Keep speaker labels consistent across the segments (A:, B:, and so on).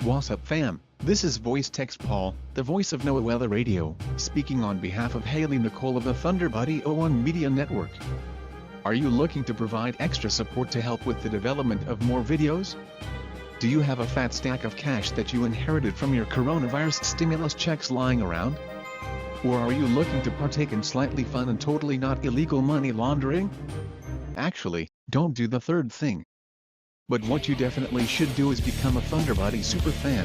A: What's up fam, this is Voice Text Paul, the voice of NWR Radio, speaking on behalf of Haley Nicole of the ThunderBuddy 01 Media Network. Are you looking to provide extra support to help with the development of more videos? Do you have a fat stack of cash that you inherited from your coronavirus stimulus checks lying around? Or are you looking to partake in slightly fun and totally not illegal money laundering? Actually, don't do the third thing. But what you definitely should do is become a ThunderBuddy superfan.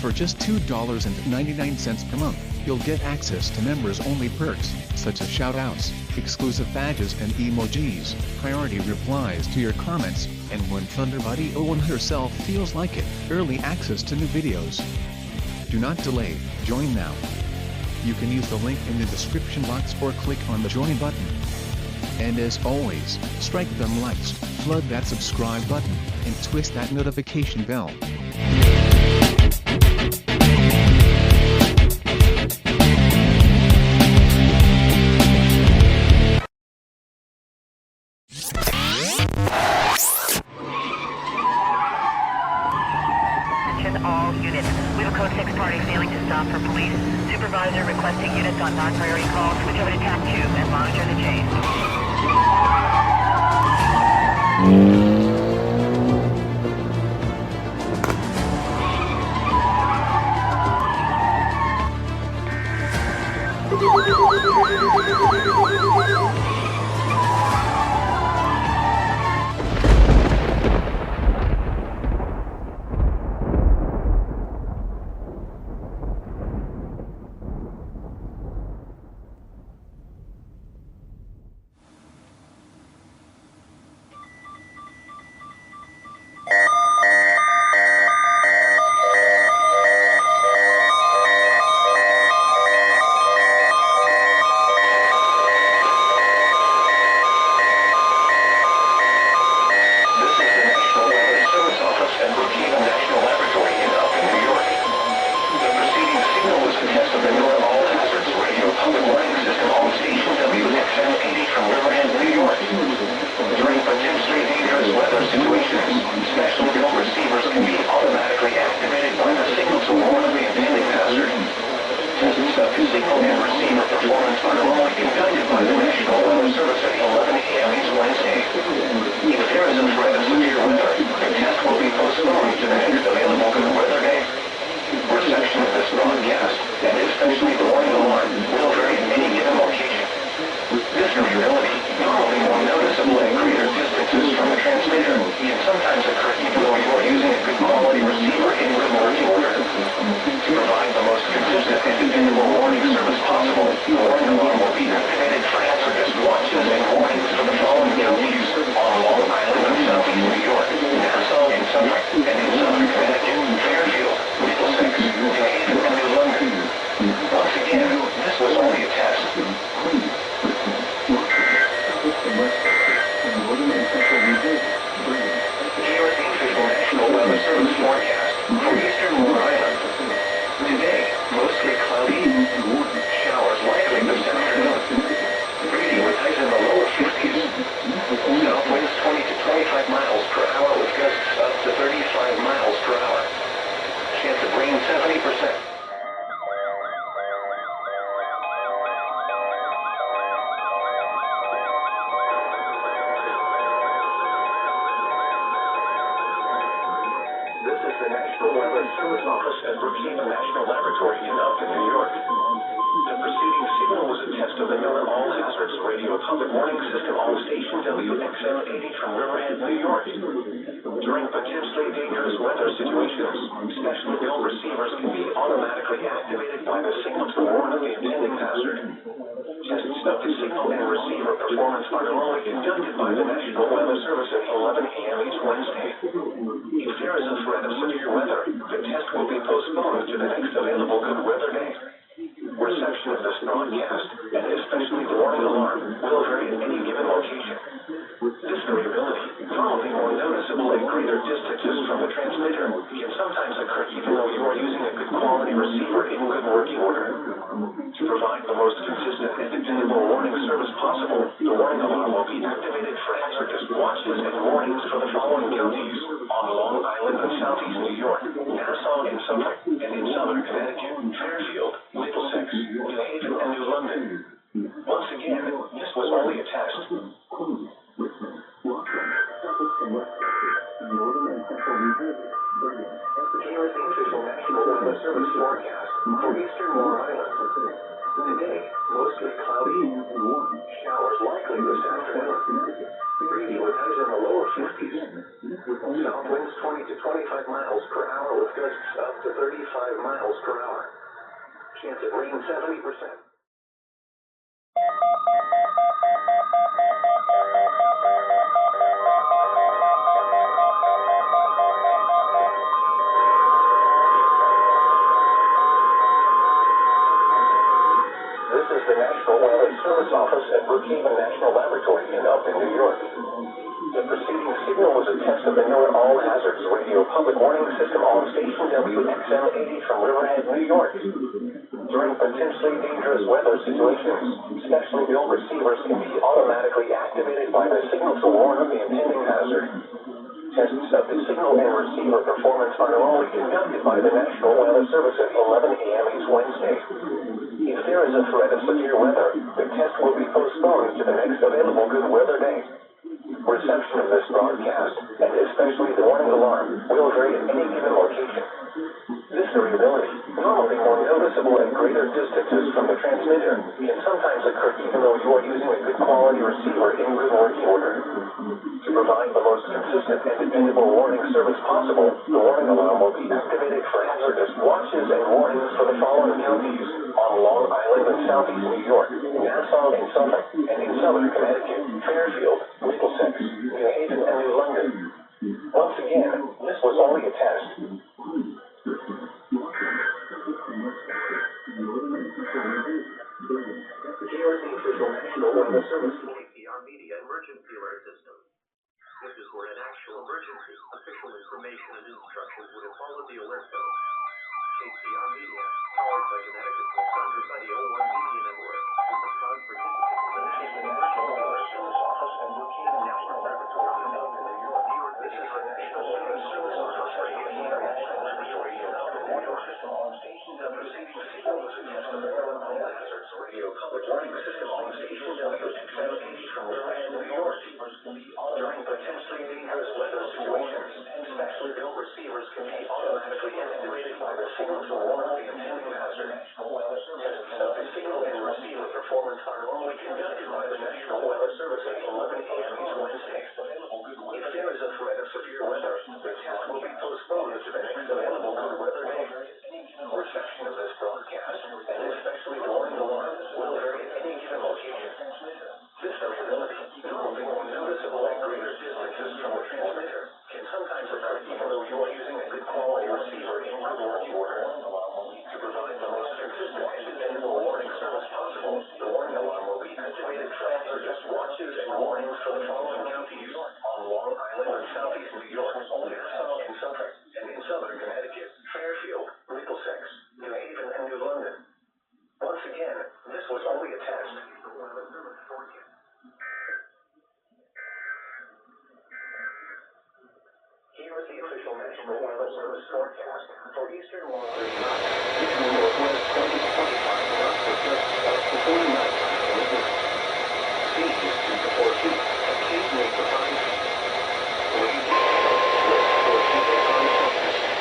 A: For just $2.99 per month, you'll get access to members-only perks, such as shoutouts, exclusive badges and emojis, priority replies to your comments, and when ThunderBuddy 01 herself feels like it, early access to new videos. Do not delay, join now. You can use the link in the description box or click on the join button. And as always, strike them likes, flood that subscribe button, and twist that notification bell.
B: Attention all units. We have a code 6 party failing to stop for police. Supervisor requesting units on non-priority calls. Switch over to TAP 2 and monitor the chain. Watches and warnings for the following counties on Long Island and Southeast New York.
C: Here is the official National Weather Service forecast for eastern Long Island. Today, mostly cloudy and warm. Showers likely this afternoon. Breezy with highs in the lower 50s. South winds 20 to 25 miles per hour with gusts up to 35 miles per hour. Chance of rain 70%. This is the National Weather Service Office at Brookhaven National Laboratory in Upton, New York. The preceding signal was a test of the NWR All Hazards Radio Public Warning System on station WXM-80 from Riverhead, New York. During potentially dangerous weather situations, specially built receivers can be automatically activated by the signal to warn of the impending hazard. Tests of the signal and receiver performance are normally conducted by the National Weather Service at 11 a.m. each Wednesday. If there is a threat of severe weather, the test will be postponed to the next available good weather day. Reception of this broadcast, and especially the warning alarm, will vary at any given location. This variability, normally more noticeable at greater distances from the transmitter, can sometimes occur even though you are using a good quality receiver in good working order. To provide the most consistent and dependable warning service possible, the warning alarm will be activated for hazardous watches and warnings for the following counties on Long Island and Southeast New York, Nassau and Suffolk, and in Southern Connecticut, Fairfield, Middlesex, New Haven, and New London. Once again, this was only a test. Here is the official National Weather Service EAS Media Emergency Alert System. If this were an actual emergency, official information and instructions would have followed the alert code. KCR Media, powered by Connecticut's ThunderBuddy 01 Media Network, is a proud participant in the National Weather Service Office and Brookhaven National Laboratory in Upton, New York. This is the National Weather Service Office for Brookhaven National Laboratory in Upton, New York. On station WCB signal was a test of the NWR All Hazards Radio Public Warning System on station WXM-80 from Riverhead, New York. During potentially dangerous weather situations, specially built receivers can be automatically activated by the signal to warn of the impending hazard. Tests of the signal and receiver performance are normally conducted by the National Weather Service at 11 a.m. each Wednesday. If there is a threat of severe weather, the test will be postponed to the next available good weather day. Reception of this broadcast, and especially the warning alarm, will vary at any given location. This variability, normally more noticeable at greater distances from the transmitter, can sometimes occur even though you are using a good quality receiver in good working order. To provide the most consistent and dependable warning service possible, the warning alarm will be activated for hazardous watches and warnings for the following counties on Long Island and Southeast New York, Nassau and Suffolk, and in Southern Connecticut, Fairfield, Middlesex, New Haven, and New London. Once again, this was only a test. Here is the official National Weather Service forecast for eastern Long Island. Eastern northwest 20 to 25 knots with gusts up to 40 miles per hour. Seas 2 to 4 feet, occasionally to 5 feet. Winds west 4 feet to 5 feet.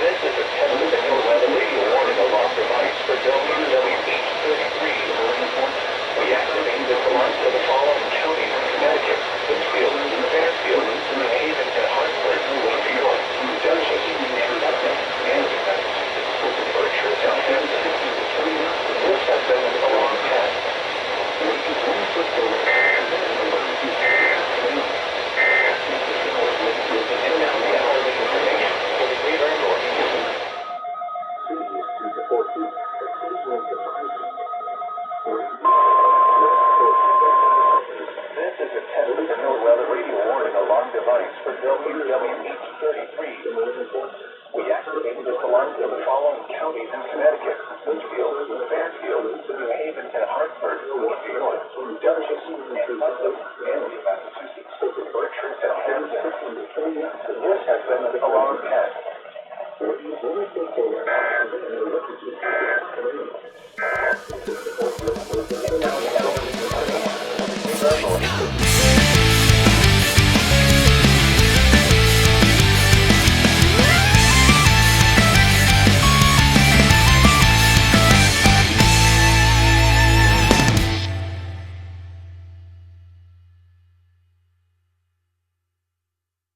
C: This is a test of the NWR Weather Radio warning alarm device for WWH-33 marine forecast. We activated this alarm for the following counties in Connecticut: Pittsfield, Fairfield, New Haven, and Hartford, New York, Dutchess, and Putnam, and Massachusetts, Berkshire, Southampton. This has been a long test. We can only put the and now the hourly information for the greater north. Seas 2 to 4 feet, occasionally to 5 feet. This is a test of the NWR Weather Radio warning alarm device for WWH-33. We activated this alarm for the following counties in Connecticut: Pittsfield, Fairfield, New Haven, and Hartford, New York, Dutchess, and Putnam,